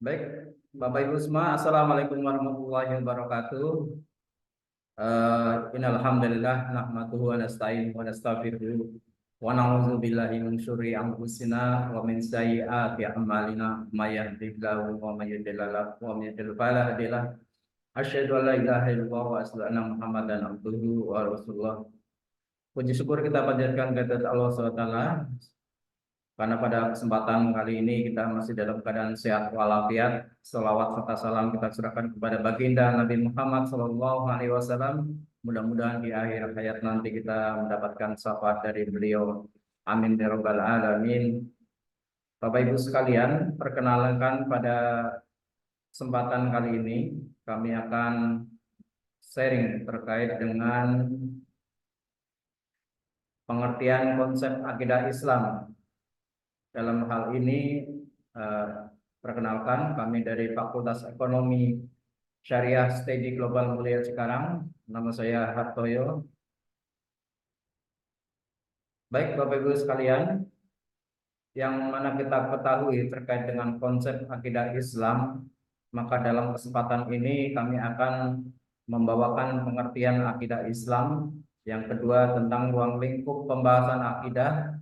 Baik, Bapak Ibu semua, Assalamualaikum warahmatullahi wabarakatuh. Innal hamdalillah nahmaduhu wa nasta'inuhu wa nastaghfiruh wa na'udzu billahi min syururi anfusina wa min sayyiati a'malina may yahdihillahu wa may yudlil wa may yudlil fala hadiyalah. Asyhadu an la ilaha illallah wa asyhadu anna Muhammadan abduhu wa rasulullah. Puji syukur kita panjatkan kehadirat Allah SWT karena pada kesempatan kali ini kita masih dalam keadaan sehat walafiat. Selawat serta salam kita serahkan kepada baginda Nabi Muhammad SAW. Mudah-mudahan di akhir hayat nanti kita mendapatkan syafaat dari beliau. Amin ya rabbal alamin. Bapak Ibu sekalian, perkenalkan pada kesempatan kali ini kami akan sharing terkait dengan pengertian konsep akidah Islam. Dalam hal ini, perkenalkan kami dari Fakultas Ekonomi Syariah Stedi Global Mulia Cikarang. Nama saya Hartoyo. Baik Bapak Ibu sekalian, yang mana kita ketahui terkait dengan konsep akidah Islam, maka dalam kesempatan ini kami akan membawakan pengertian akidah Islam. Yang kedua tentang ruang lingkup pembahasan akidah.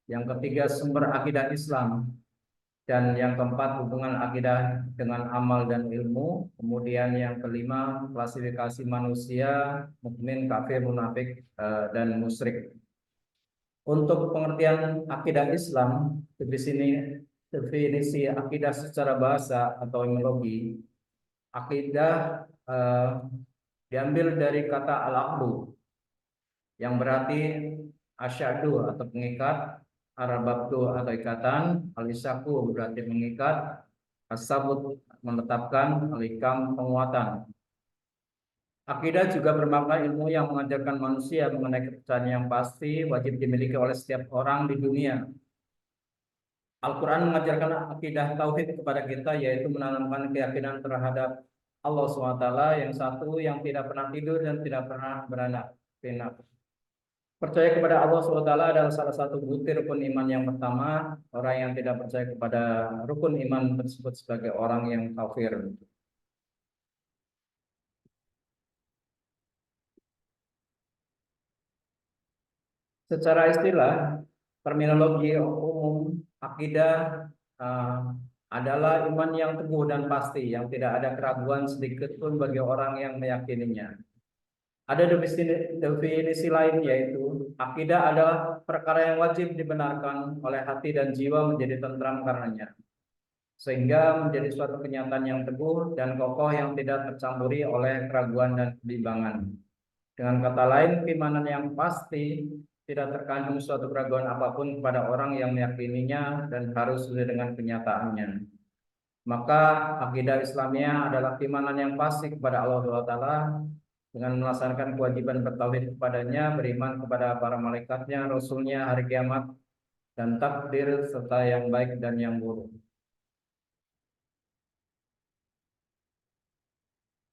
Yang ketiga sumber akidah Islam. Dan yang keempat hubungan akidah dengan amal dan ilmu. Kemudian yang kelima klasifikasi manusia, mukmin, kafir, munafik, dan musyrik. Untuk pengertian akidah Islam, definisi akidah secara bahasa atau etimologi, akidah diambil dari kata al-aqdu yang berarti asyadu atau pengikat, Arababtu atau ikatan, alisaku berarti mengikat, asabut menetapkan, alikam penguatan. Akidah juga bermakna ilmu yang mengajarkan manusia mengenai kepercayaan yang pasti wajib dimiliki oleh setiap orang di dunia. Al-Quran mengajarkan akidah tauhid kepada kita, yaitu menanamkan keyakinan terhadap Allah SWT yang satu, yang tidak pernah tidur dan tidak pernah beranak pinak. Percaya kepada Allah SWT adalah salah satu butir rukun iman yang pertama. Orang yang tidak percaya kepada rukun iman tersebut sebagai orang yang kafir. Secara istilah, terminologi umum akidah adalah iman yang teguh dan pasti, yang tidak ada keraguan sedikit pun bagi orang yang meyakininya. Ada definisi lain, yaitu akidah adalah perkara yang wajib dibenarkan oleh hati dan jiwa menjadi tentram karenanya, sehingga menjadi suatu kenyataan yang teguh dan kokoh yang tidak tercampuri oleh keraguan dan kebimbangan. Dengan kata lain, keimanan yang pasti tidak terkandung suatu keraguan apapun kepada orang yang meyakininya dan harus sesuai dengan kenyataannya. Maka akidah Islamiyah adalah keimanan yang pasti kepada Allah SWT dengan melaksanakan kewajiban bertauhid kepadanya, beriman kepada para malaikatnya, rasulnya, hari kiamat, dan takdir serta yang baik dan yang buruk.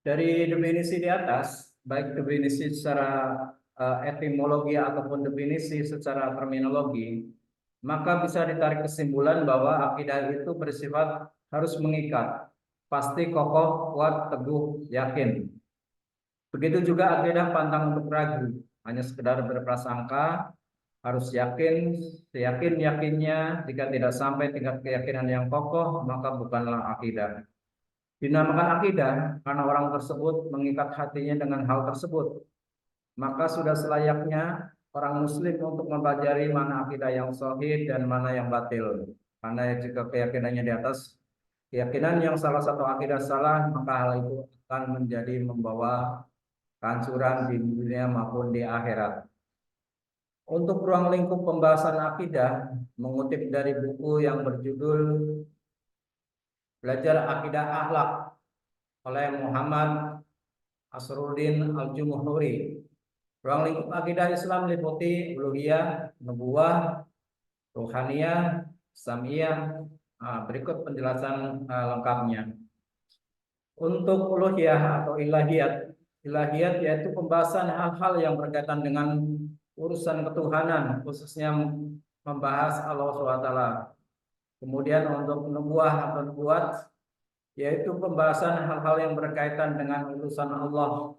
Dari definisi di atas, baik definisi secara etimologi ataupun definisi secara terminologi, maka bisa ditarik kesimpulan bahwa akidah itu bersifat harus mengikat, pasti, kokoh, kuat, teguh, yakin. Begitu juga akidah pantang untuk ragu, hanya sekedar berprasangka, harus yakin, seyakin-yakinnya. Jika tidak sampai tingkat keyakinan yang kokoh, maka bukanlah akidah. Dinamakan akidah karena orang tersebut mengikat hatinya dengan hal tersebut. Maka sudah selayaknya orang muslim untuk mempelajari mana akidah yang sahih dan mana yang batil. Karena jika keyakinannya di atas keyakinan yang salah satu akidah salah, maka hal itu akan menjadi membawa kehancuran di dunia maupun di akhirat. Untuk ruang lingkup pembahasan akidah, mengutip dari buku yang berjudul Belajar Akidah Akhlak oleh Muhammad Asruddin Al-Jumhuri. Ruang lingkup akidah Islam meliputi uluhiyah, nubuwah, ruhaniyah, samiyah. Berikut penjelasan lengkapnya. Untuk uluhiyah atau ilahiyat, ilahiyat yaitu pembahasan hal-hal yang berkaitan dengan urusan ketuhanan, khususnya membahas Allah SWT. Kemudian untuk nubuwah atau nubuat, yaitu pembahasan hal-hal yang berkaitan dengan utusan Allah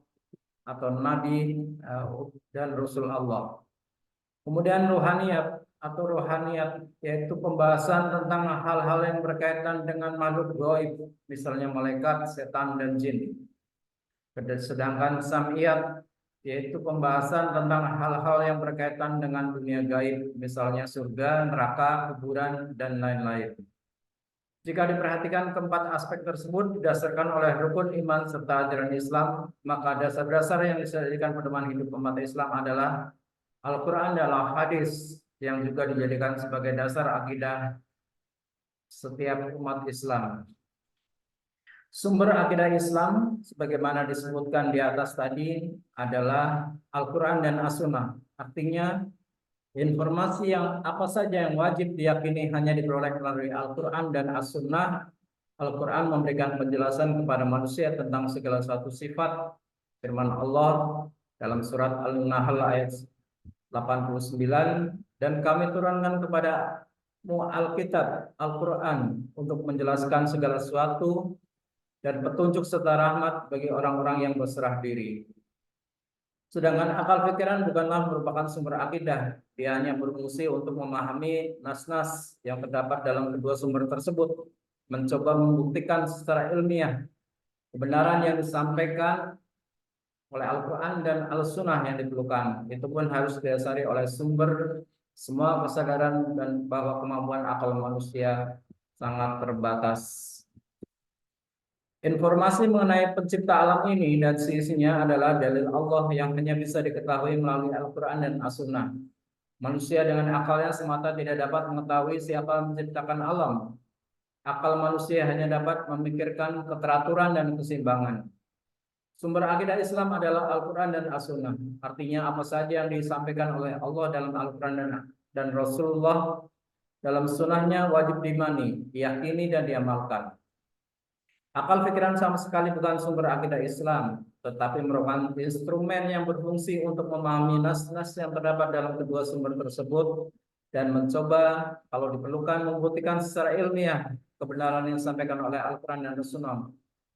atau Nabi dan Rasul Allah. Kemudian rohaniyat atau rohaniyat yaitu pembahasan tentang hal-hal yang berkaitan dengan makhluk gaib, misalnya malaikat, setan, dan jin. Sedangkan samiyat yaitu pembahasan tentang hal-hal yang berkaitan dengan dunia gaib, misalnya surga, neraka, kuburan, dan lain-lain. Jika diperhatikan keempat aspek tersebut didasarkan oleh rukun iman serta ajaran Islam, maka dasar-dasar yang dijadikan pedoman hidup umat Islam adalah Al-Quran dan Al-Hadis yang juga dijadikan sebagai dasar akidah setiap umat Islam. Sumber akidah Islam sebagaimana disebutkan di atas tadi adalah Al-Quran dan As-Sunnah. Artinya informasi yang apa saja yang wajib diyakini hanya diperoleh melalui Al-Quran dan As-Sunnah. Al-Quran memberikan penjelasan kepada manusia tentang segala suatu sifat firman Allah dalam surat Al-Nahl ayat 89, dan kami turunkan kepadamu Alkitab, Al-Quran untuk menjelaskan segala sesuatu dan petunjuk serta rahmat bagi orang-orang yang berserah diri. Sedangkan akal pikiran bukanlah merupakan sumber akidah. Dia hanya berfungsi untuk memahami nas-nas yang terdapat dalam kedua sumber tersebut, mencoba membuktikan secara ilmiah kebenaran yang disampaikan oleh Al-Quran dan Al-Sunnah yang diperlukan. Itu pun harus didasari oleh sumber semua kesadaran dan bahwa kemampuan akal manusia sangat terbatas. Informasi mengenai pencipta alam ini dan seisinya adalah dalil Allah yang hanya bisa diketahui melalui Al-Quran dan As-Sunnah. Manusia dengan akalnya semata tidak dapat mengetahui siapa yang menciptakan alam. Akal manusia hanya dapat memikirkan keteraturan dan keseimbangan. Sumber akidah Islam adalah Al-Quran dan As-Sunnah. Artinya apa saja yang disampaikan oleh Allah dalam Al-Quran dan Rasulullah dalam sunnahnya wajib diimani, diyakini, dan diamalkan. Akal pikiran sama sekali bukan sumber akidah Islam, tetapi merupakan instrumen yang berfungsi untuk memahami nas-nas yang terdapat dalam kedua sumber tersebut dan mencoba kalau diperlukan membuktikan secara ilmiah kebenaran yang disampaikan oleh Al-Quran dan As-Sunnah.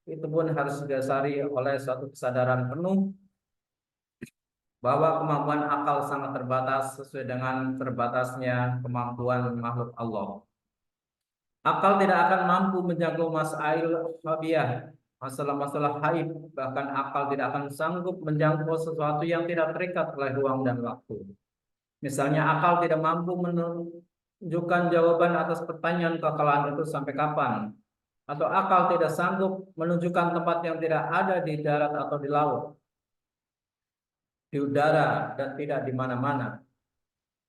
Itu pun harus didasari oleh suatu kesadaran penuh bahwa kemampuan akal sangat terbatas sesuai dengan terbatasnya kemampuan makhluk Allah. Akal tidak akan mampu menjangkau masail khabiyah, masalah-masalah haib, bahkan akal tidak akan sanggup menjangkau sesuatu yang tidak terikat oleh ruang dan waktu. Misalnya akal tidak mampu menunjukkan jawaban atas pertanyaan kekalahan itu sampai kapan, atau akal tidak sanggup menunjukkan tempat yang tidak ada di darat atau di laut, di udara, dan tidak di mana-mana.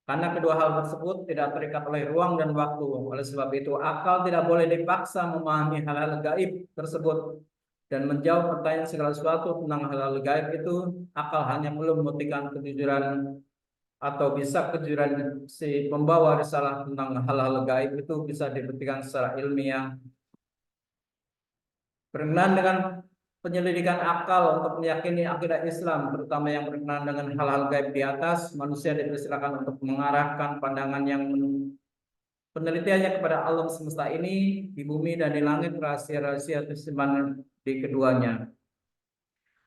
Karena kedua hal tersebut tidak terikat oleh ruang dan waktu. Oleh sebab itu, akal tidak boleh dipaksa memahami hal-hal gaib tersebut dan menjawab pertanyaan segala sesuatu tentang hal-hal gaib itu. Akal hanya perlu membuktikan kejujuran atau bisa kejujuran si pembawa risalah tentang hal-hal gaib itu bisa dibuktikan secara ilmiah. Berkenaan dengan penyelidikan akal untuk meyakini akidah Islam, terutama yang berkenaan dengan hal-hal gaib di atas, manusia dipersilakan untuk mengarahkan pandangan yang penelitiannya kepada alam semesta ini, di bumi dan di langit, rahasia-rahasia tersimpan di keduanya.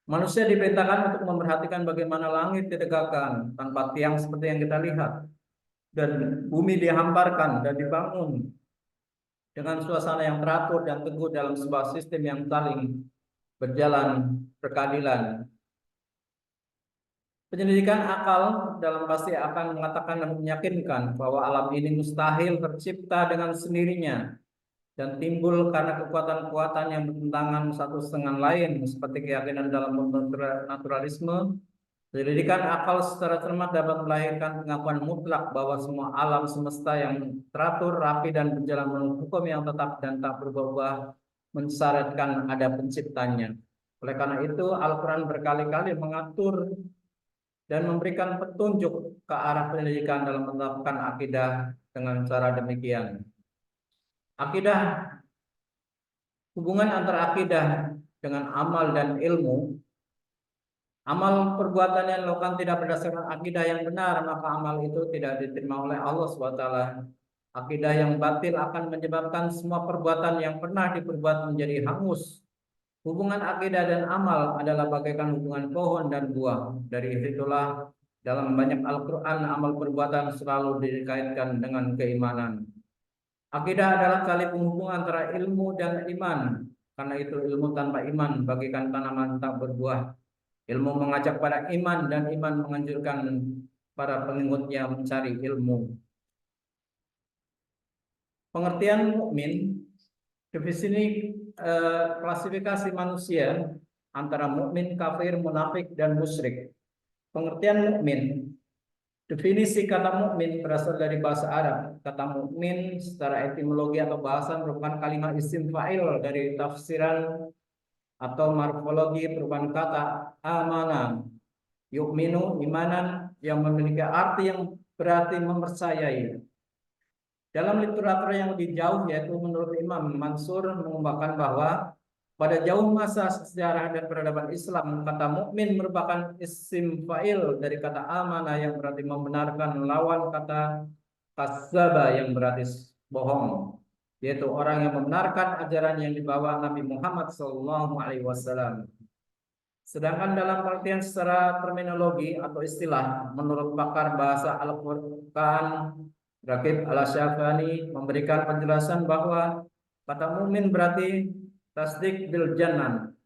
Manusia diperintahkan untuk memperhatikan bagaimana langit ditegakkan tanpa tiang seperti yang kita lihat, dan bumi dihamparkan dan dibangun dengan suasana yang teratur dan teguh dalam sebuah sistem yang saling berjalan berkeadilan. Penyelidikan akal dalam pasti akan mengatakan dan meyakinkan bahwa alam ini mustahil tercipta dengan sendirinya dan timbul karena kekuatan-kekuatan yang bertentangan satu dengan lain, seperti keyakinan dalam naturalisme. Penyelidikan akal secara cermat dapat melahirkan pengakuan mutlak bahwa semua alam semesta yang teratur, rapi, dan berjalan menurut hukum yang tetap dan tak berubah-ubah mensyaratkan ada penciptanya. Oleh karena itu, Al-Quran berkali-kali mengatur dan memberikan petunjuk ke arah penyelidikan dalam menetapkan akidah dengan cara demikian. Akidah, hubungan antara akidah dengan amal dan ilmu. Amal perbuatan yang dilakukan tidak berdasarkan akidah yang benar, maka amal itu tidak diterima oleh Allah SWT. Akidah yang batil akan menyebabkan semua perbuatan yang pernah diperbuat menjadi hangus. Hubungan akidah dan amal adalah bagaikan hubungan pohon dan buah. Dari itulah dalam banyak Al-Quran amal perbuatan selalu dikaitkan dengan keimanan. Akidah adalah tali penghubung antara ilmu dan iman. Karena itu ilmu tanpa iman bagaikan tanaman tak berbuah. Ilmu mengajak pada iman dan iman menganjurkan para pengikutnya mencari ilmu. Pengertian mukmin, di sini klasifikasi manusia antara mukmin, kafir, munafik, dan musyrik. Pengertian mukmin, definisi kata mukmin berasal dari bahasa Arab. Kata mukmin secara etimologi atau bahasa merupakan kalimat isim fa'il dari tafsiran atau morfologi perubahan kata amana, yu'minu, imanan, yang memiliki arti yang berarti mempercayai. Dalam literatur yang lebih jauh, yaitu menurut Imam Mansur mengungkapkan bahwa pada jauh masa sejarah dan peradaban Islam, kata mukmin merupakan isim fa'il dari kata amanah yang berarti membenarkan, lawan kata kadzdzaba yang berarti bohong, yaitu orang yang membenarkan ajaran yang dibawa Nabi Muhammad SAW. Sedangkan dalam pengertian secara terminologi atau istilah, menurut pakar bahasa Al-Qur'an Rakib Al-Syafani memberikan penjelasan bahwa kata mukmin berarti tasdik bil janan,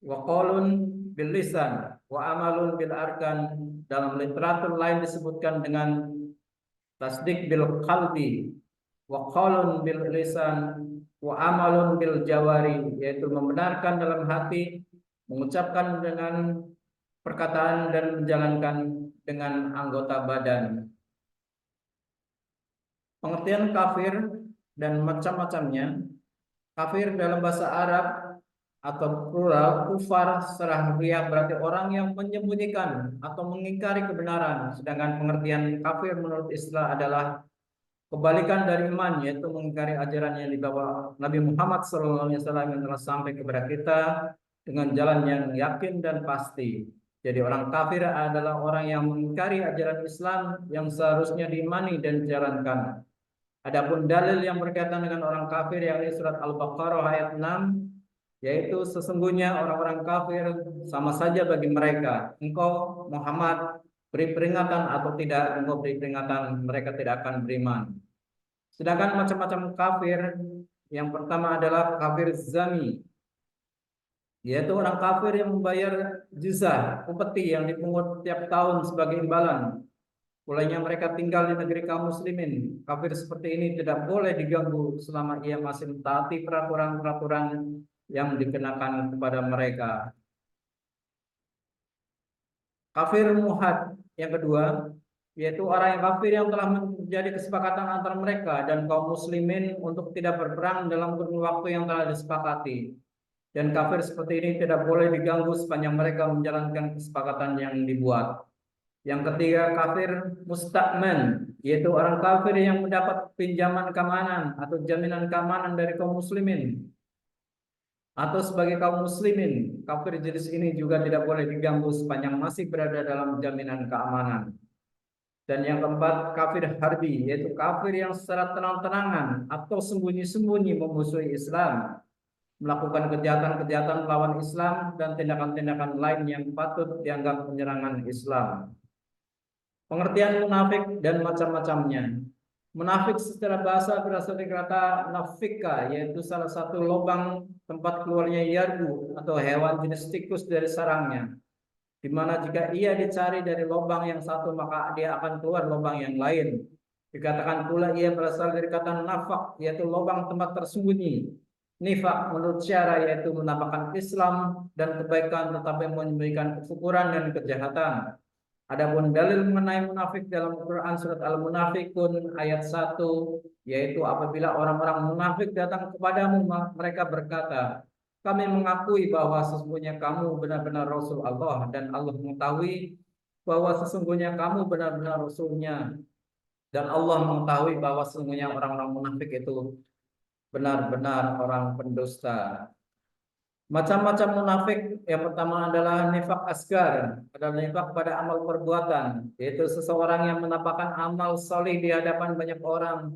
wa qaulun bil lisan, wa amalun bil arkan. Dalam literatur lain disebutkan dengan tasdik bil qalbi, wa qaulun bil lisan, wa amalun bil jawari, yaitu membenarkan dalam hati, mengucapkan dengan perkataan, dan menjalankan dengan anggota badan. Pengertian kafir dan macam-macamnya. Kafir dalam bahasa Arab atau plural kufar secara harfiah berarti orang yang menyembunyikan atau mengingkari kebenaran. Sedangkan pengertian kafir menurut istilah adalah kebalikan dari iman, yaitu mengingkari ajaran yang dibawa Nabi Muhammad SAW yang telah sampai kepada kita dengan jalan yang yakin dan pasti. Jadi orang kafir adalah orang yang mengingkari ajaran Islam yang seharusnya diimani dan dijalankan. Adapun dalil yang berkaitan dengan orang kafir yakni surat Al-Baqarah ayat 6, yaitu sesungguhnya orang-orang kafir sama saja bagi mereka. Engkau Muhammad beri peringatan atau tidak, engkau beri peringatan, mereka tidak akan beriman. Sedangkan macam-macam kafir, yang pertama adalah kafir zami, yaitu orang kafir yang membayar jizah, upeti yang dipungut tiap tahun sebagai imbalan. Mulainya mereka tinggal di negeri kaum muslimin. Kafir seperti ini tidak boleh diganggu selama ia masih mentaati peraturan-peraturan yang dikenakan kepada mereka. Kafir muhad yang kedua, yaitu orang yang kafir yang telah menjadi kesepakatan antara mereka dan kaum muslimin untuk tidak berperang dalam kurun waktu yang telah disepakati. Dan kafir seperti ini tidak boleh diganggu sepanjang mereka menjalankan kesepakatan yang dibuat. Yang ketiga, kafir musta'man, yaitu orang kafir yang mendapat pinjaman keamanan atau jaminan keamanan dari kaum muslimin atau sebagai kaum muslimin. Kafir jenis ini juga tidak boleh diganggu sepanjang masih berada dalam jaminan keamanan. Dan yang keempat, kafir harbi, yaitu kafir yang secara tenang-tenangan atau sembunyi-sembunyi memusuhi Islam, melakukan kejahatan-kejahatan melawan Islam dan tindakan-tindakan lain yang patut dianggap penyerangan Islam. Pengertian munafik dan macam-macamnya. Munafik secara bahasa berasal dari kata nafika, yaitu salah satu lubang tempat keluarnya yarbu atau hewan jenis tikus dari sarangnya. Di mana jika ia dicari dari lubang yang satu maka dia akan keluar lubang yang lain. Dikatakan pula ia berasal dari kata nafak, yaitu lubang tempat tersembunyi. Nifak menurut syara yaitu menampakkan Islam dan kebaikan tetapi menyembunyikan kekufuran dan kejahatan. Adapun dalil mengenai munafik dalam Quran surat Al-Munafikun ayat 1, yaitu apabila orang-orang munafik datang kepadamu mereka berkata, kami mengakui bahwa sesungguhnya kamu benar-benar Rasul Allah dan Allah mengetahui bahwa sesungguhnya kamu benar-benar Rasulnya dan Allah mengetahui bahwa sesungguhnya orang-orang munafik itu benar-benar orang pendusta. Macam-macam munafik, yang pertama adalah nifak asgar, adalah nifak pada amal perbuatan, yaitu seseorang yang menampakkan amal solih di hadapan banyak orang,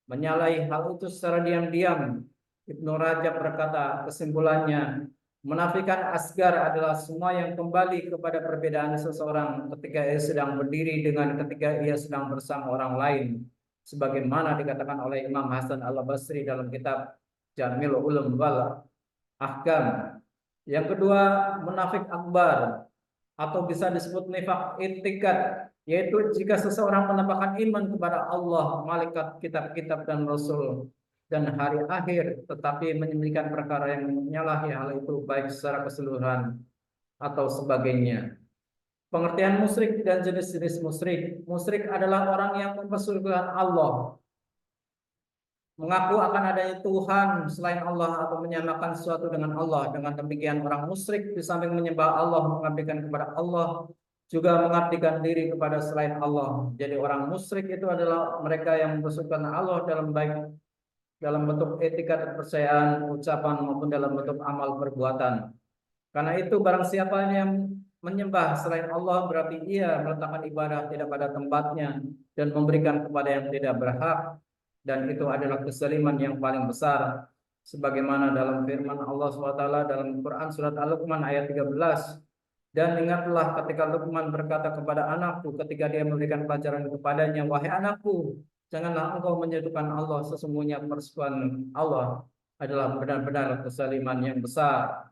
menyalahi hal itu secara diam-diam. Ibnu Rajab berkata, kesimpulannya, menafikan asgar adalah semua yang kembali kepada perbedaan seseorang ketika ia sedang berdiri dengan ketika ia sedang bersama orang lain, sebagaimana dikatakan oleh Imam Hasan Al-Basri dalam kitab Jamil Ulum wal Ahkam. Yang kedua, munafik akbar atau bisa disebut nifak itikat, yaitu jika seseorang menampakkan iman kepada Allah, malaikat, kitab-kitab dan rasul dan hari akhir, tetapi menyembunyikan perkara yang menyalahi hal itu baik secara keseluruhan atau sebagainya. Pengertian musyrik dan jenis-jenis musyrik. Musyrik adalah orang yang mempersekutukan Allah, mengaku akan adanya Tuhan selain Allah atau menyamakan sesuatu dengan Allah. Dengan demikian orang musyrik di samping menyembah Allah, mengabdikan kepada Allah, juga mengabdikan diri kepada selain Allah. Jadi orang musyrik itu adalah mereka yang mempersekutukan Allah dalam baik dalam bentuk etika kepercayaan, ucapan maupun dalam bentuk amal perbuatan. Karena itu barang siapa yang menyembah selain Allah berarti ia meletakkan ibadah tidak pada tempatnya dan memberikan kepada yang tidak berhak, dan itu adalah kezaliman yang paling besar, sebagaimana dalam firman Allah SWT dalam Quran surat Al-Luqman ayat 13. Dan ingatlah ketika Luqman berkata kepada anakku ketika dia memberikan pelajaran kepadanya, wahai anakku, janganlah engkau menyekutukan Allah, sesungguhnya persekutuan Allah adalah benar-benar kezaliman yang besar.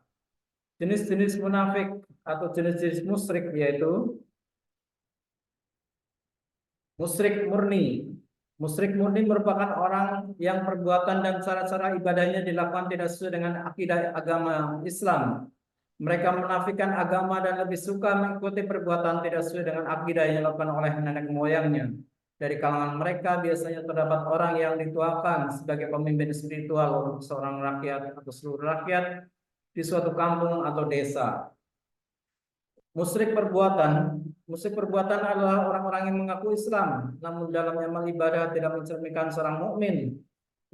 Jenis-jenis munafik atau jenis-jenis musyrik yaitu musyrik murni. Musyrik murni merupakan orang yang perbuatan dan cara-cara ibadahnya dilakukan tidak sesuai dengan akidah agama Islam. Mereka menafikan agama dan lebih suka mengikuti perbuatan tidak sesuai dengan akidah yang dilakukan oleh nenek moyangnya. Dari kalangan mereka biasanya terdapat orang yang dituakan sebagai pemimpin spiritual untuk seorang rakyat atau seluruh rakyat di suatu kampung atau desa. Musyrik perbuatan adalah orang-orang yang mengaku Islam, namun dalam amal ibadah tidak mencerminkan seorang mukmin.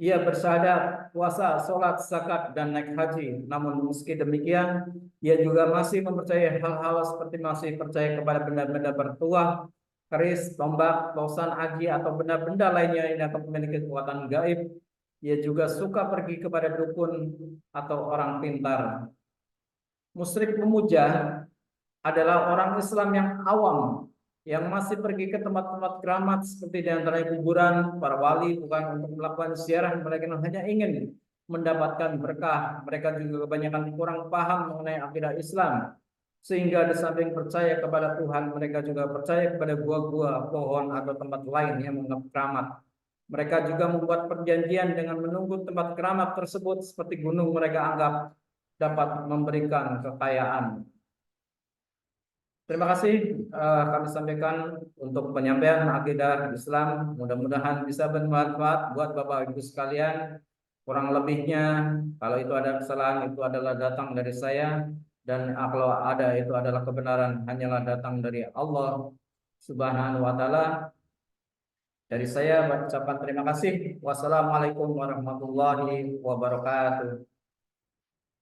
Ia bersyahadat, puasa, sholat, zakat, dan naik haji. Namun meski demikian, ia juga masih mempercayai hal-hal seperti masih percaya kepada benda-benda bertuah, keris, tombak, pausan haji, atau benda-benda lainnya yang dapat memiliki kekuatan gaib. Ia juga suka pergi kepada dukun atau orang pintar. Musyrik memuja adalah orang Islam yang awam, yang masih pergi ke tempat-tempat keramat seperti di antara kuburan para wali, bukan untuk melakukan ziarah, mereka hanya ingin mendapatkan berkah. Mereka juga kebanyakan kurang paham mengenai akidah Islam, sehingga di samping percaya kepada Tuhan, mereka juga percaya kepada gua-gua, pohon, atau tempat lain yang menganggap keramat. Mereka juga membuat perjanjian dengan menunggu tempat keramat tersebut seperti gunung mereka anggap dapat memberikan kekayaan. Terima kasih kami sampaikan untuk penyampaian akidah Islam. Mudah-mudahan bisa bermanfaat buat Bapak Ibu sekalian. Kurang lebihnya, kalau itu ada kesalahan, itu adalah datang dari saya. Dan kalau ada itu adalah kebenaran, hanyalah datang dari Allah Subhanahu wa Ta'ala. Dari saya mengucapkan terima kasih. Wassalamualaikum warahmatullahi wabarakatuh.